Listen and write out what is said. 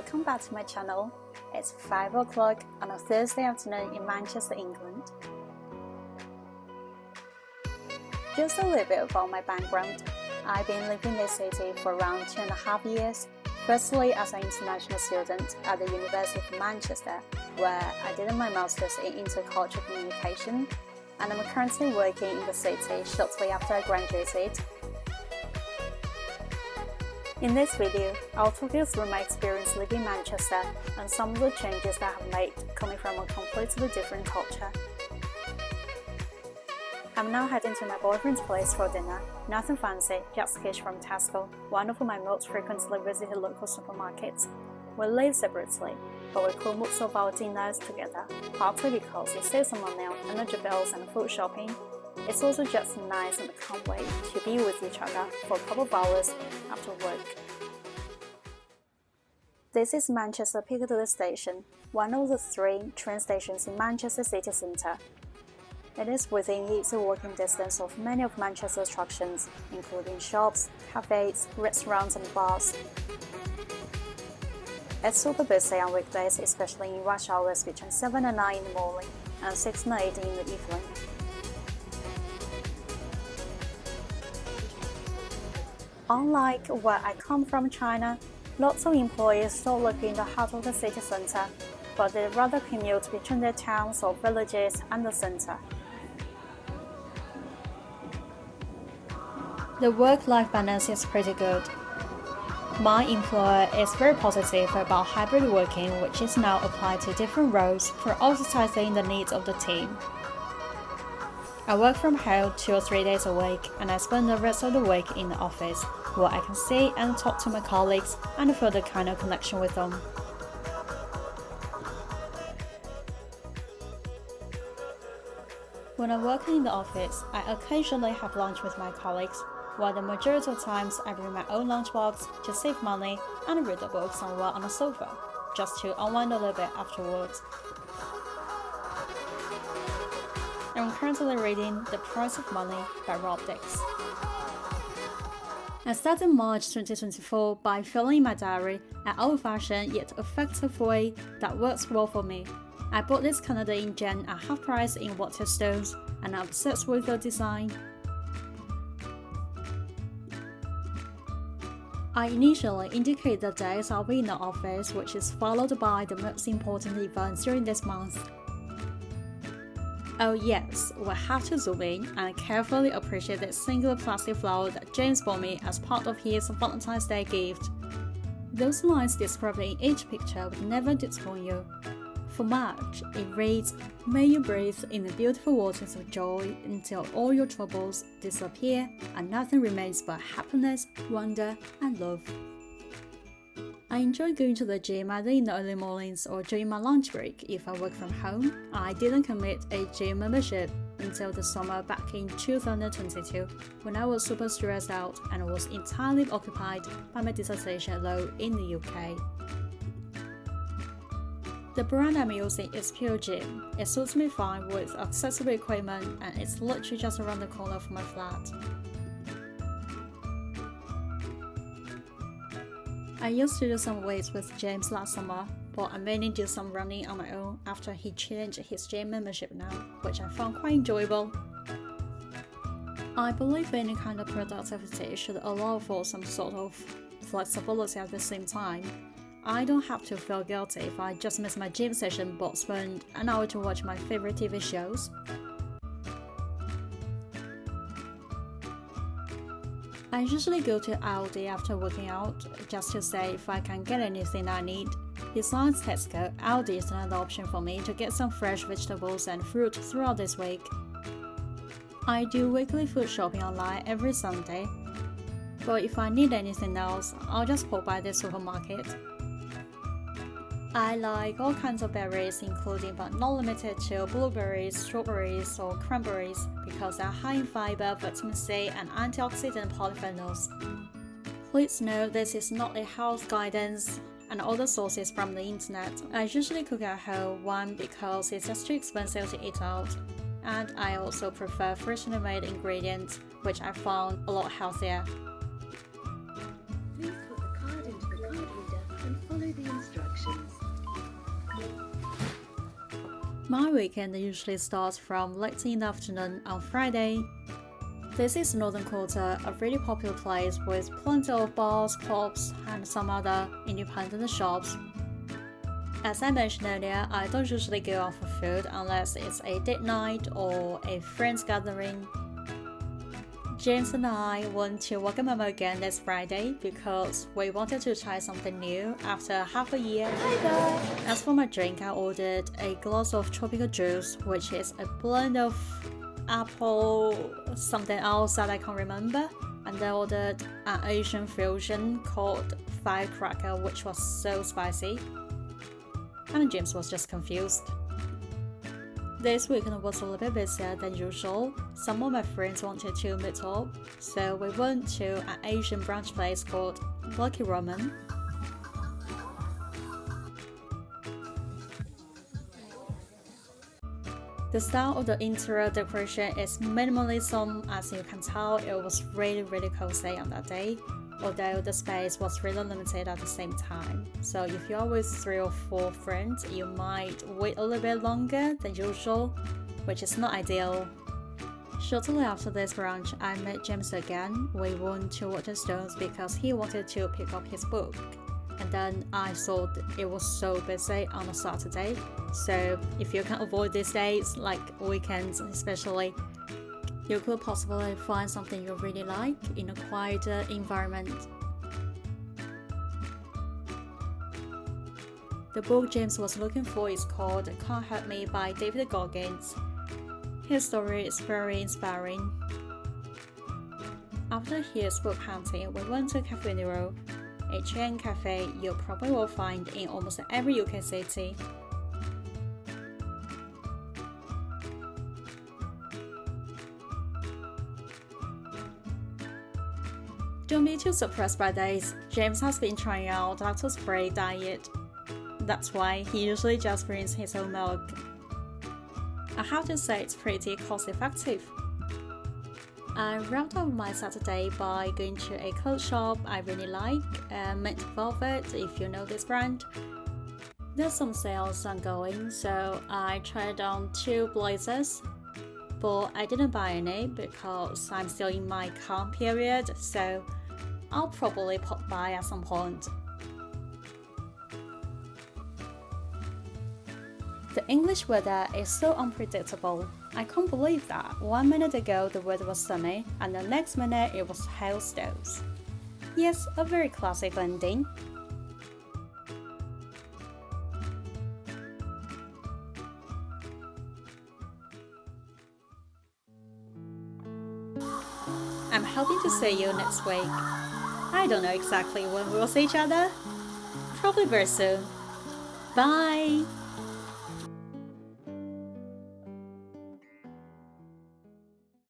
welcome back to my channel. It's 5 o'clock on a Thursday afternoon in Manchester, England. Just a little bit about my background. I've been living in this city for around 2.5 years. Firstly, as an international student at the University of Manchester, where I did my master's in intercultural communication, and I'm currently working in the city shortly after I graduated. In this video, I'll talk you through my experience living in Manchester and some of the changes that I have made coming from a completely different culture. I'm now heading to my boyfriend's place for dinner. Nothing fancy, just fish from Tesco, one of my most frequently visited local supermarkets. We live separately, but we cook most of our dinners together, partly because it saves some money on energy bills and food shopping. It's also just nice and I can't wait to be with each other for a couple of hours after work. This is Manchester Piccadilly Station, one of the 3 train stations in Manchester city centre. It is within easy walking distance of many of Manchester's attractions, including shops, cafes, restaurants and bars. It's super busy on weekdays, especially in rush hours between 7 and 9 in the morning and 6 and 8 in the evening. Unlike where I come from, China, lots of employees don't live in the heart of the city centre, but they rather commute between their towns or villages and the centre. The work-life balance is pretty good. My employer is very positive about hybrid working, which is now applied to different roles, prioritizing the needs of the team. I work from home 2 or 3 days a week, and I spend the rest of the week in the office, where I can see and talk to my colleagues and feel the kind of connection with them. When I work in the office, I occasionally have lunch with my colleagues, while the majority of times I bring my own lunchbox to save money and read a book somewhere on the sofa, just to unwind a little bit afterwards. I'm currently reading The Price of Money by Rob Dix. I started March 2024 by filling in my diary an old-fashioned yet effective way that works well for me. I bought this Canada Ink Jen at half price in Waterstones, and I'm obsessed with the design. I initially indicate the days I'll be in the office, which is followed by the most important events during this month. Oh yes, we have to zoom in and carefully appreciate the single plastic flower that James bought me as part of his Valentine's Day gift. Those lines described in each picture would never disappoint you. For March, it reads, "May you breathe in the beautiful waters of joy until all your troubles disappear and nothing remains but happiness, wonder and love." I enjoy going to the gym either in the early mornings or during my lunch break if I work from home. I didn't commit a gym membership until the summer back in 2022, when I was super stressed out and was entirely occupied by my dissertation alone in the UK. The brand I'm using is Pure Gym. It suits me fine with accessible equipment and it's literally just around the corner from my flat. I used to do some weights with James last summer, but I mainly do some running on my own after he changed his gym membership now, which I found quite enjoyable. I believe any kind of productivity should allow for some sort of flexibility at the same time. I don't have to feel guilty if I just miss my gym session but spend an hour to watch my favorite TV shows. I usually go to Aldi after working out, just to see if I can get anything I need. Besides Tesco, Aldi is another option for me to get some fresh vegetables and fruit throughout this week. I do weekly food shopping online every Sunday, but if I need anything else, I'll just pop by the supermarket. I like all kinds of berries, including but not limited to blueberries, strawberries or cranberries, because they're high in fiber, vitamin C and antioxidant polyphenols. Please note this is not a health guidance and all the sources from the internet. I usually cook at home, one because it's just too expensive to eat out, and I also prefer freshly made ingredients, which I found a lot healthier. Please put the card into the card reader and follow Follow the instructions. My weekend usually starts from late in the afternoon on Friday. This is Northern Quarter, a really popular place with plenty of bars, pubs, and some other independent shops. As I mentioned earlier, I don't usually go out for food unless it's a date night or a friends gathering. James and I went to Wagamama again this Friday because we wanted to try something new after half a year. Hi there! As for my drink, I ordered a glass of tropical juice, which is a blend of apple, something else that I can't remember, and I ordered an Asian fusion called firecracker, which was so spicy. And James was just confused. This weekend was a little bit busier than usual. Some of my friends wanted to meet up, so we went to an Asian brunch place called Lucky Ramen. The style of the interior decoration is minimalism. As you can tell, it was really cozy on that day, although the space was really limited at the same time. So if you are with 3 or 4 friends, you might wait a little bit longer than usual, which is not ideal. Shortly after this brunch, I met James again. We went to Waterstones because he wanted to pick up his book. And then I thought it was so busy on a Saturday, so if you can avoid these days, like weekends especially, you could possibly find something you really like in a quieter environment. The book James was looking for is called Can't Help Me by David Goggins. His story is very inspiring. After his book hunting, we went to Cafe Nero, a chain cafe you probably will find in almost every UK city. Don't be too surprised by this. James has been trying out lactose-free diet. That's why he usually just brings his own milk. I have to say it's pretty cost-effective. I wrapped up my Saturday by going to a clothes shop I really like, Mint Velvet, if you know this brand. There's some sales ongoing, so I tried on 2 blazers, but I didn't buy any because I'm still in my calm period, so I'll probably pop by at some point. The English weather is so unpredictable. I can't believe that 1 minute ago the weather was sunny and the next minute it was hailstones. Yes, a very classic ending. I'm hoping to see you next week. I don't know exactly when we will see each other. Probably very soon. Bye!